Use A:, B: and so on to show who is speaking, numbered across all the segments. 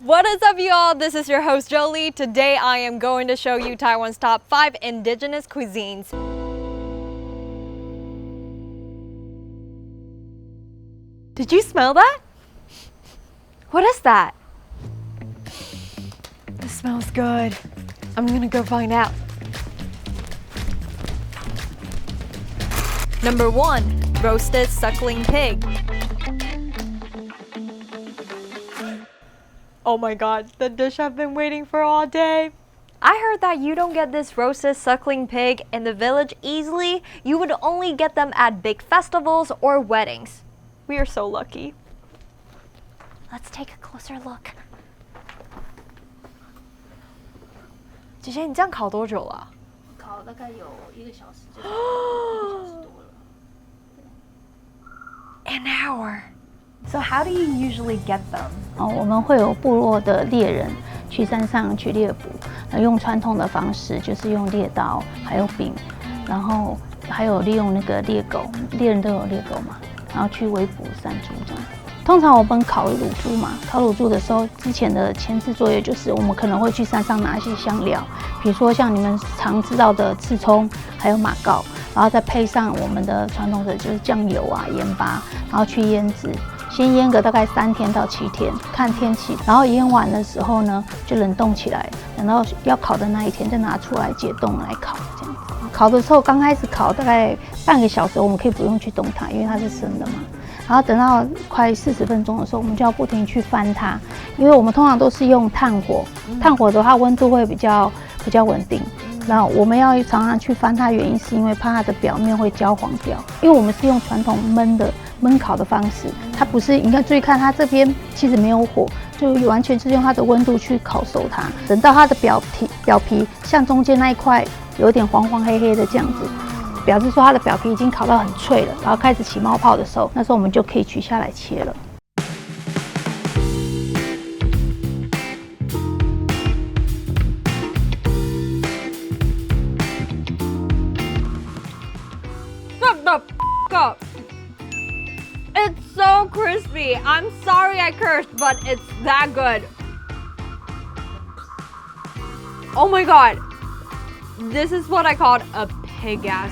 A: What is up, y'all? This is your host, Jolie. Today, I am going to show you Taiwan's top 5 indigenous cuisines. Did you smell that? What is that? This smells good. I'm gonna go find out. Number 1, roasted suckling pig. Oh my god, the dish I've been waiting for all day. I heard that you don't get this roasted suckling pig in the village easily. You would only get them at big festivals or weddings. We are so lucky. Let's take a closer look. 姐姐，你这样烤多久了？
B: 烤大概有1个小时，就1个小时多了。
A: An hour. So how do you usually get them?
B: 我们会有部落的猎人去山上去猎捕，用传统的方式，就是用猎刀，还有柄，然后还有利用那个猎狗，猎人都有猎狗嘛，然后去围捕山猪这样。通常我们烤乳猪嘛，烤乳猪的时候，之前的前置作业就是我们可能会去山上拿一些香料，比如说像你们常知道的刺葱，还有马告，然后再配上我们的传统的就是酱油啊、盐巴，然后去腌制。先腌个大概3天到7天，看天气。然后腌完的时候呢，就冷冻起来，等到要烤的那一天再拿出来解冻来烤，这样子。烤的时候刚开始烤大概半个小时，我们可以不用去动它，因为它是生的嘛。然后等到快40分钟的时候，我们就要不停去翻它，因为我们通常都是用炭火，炭火的话温度会比较稳定。然后我们要常常去翻它，原因是因为怕它的表面会焦黄掉，因为我们是用传统焖烤的方式，它不是，你看注意看它这边其实没有火，就完全是用它的温度去烤熟它。等到它的表皮像中间那一块有点黄黄黑黑的这样子，表示说它的表皮已经烤到很脆了，然后开始起冒泡的时候，那时候我们就可以取下来切了。
A: Shut the f*** up! It's so crispy. I'm sorry I cursed, but it's that good. Oh my god. This is what I called a pigasm.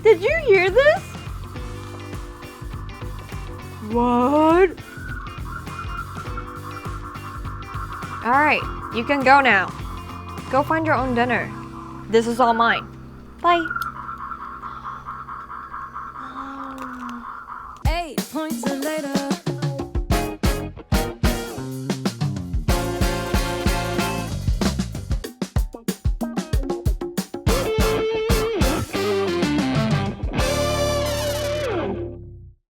A: Did you hear this? What? Alright, you can go now. Go find your own dinner. This is all mine. Bye.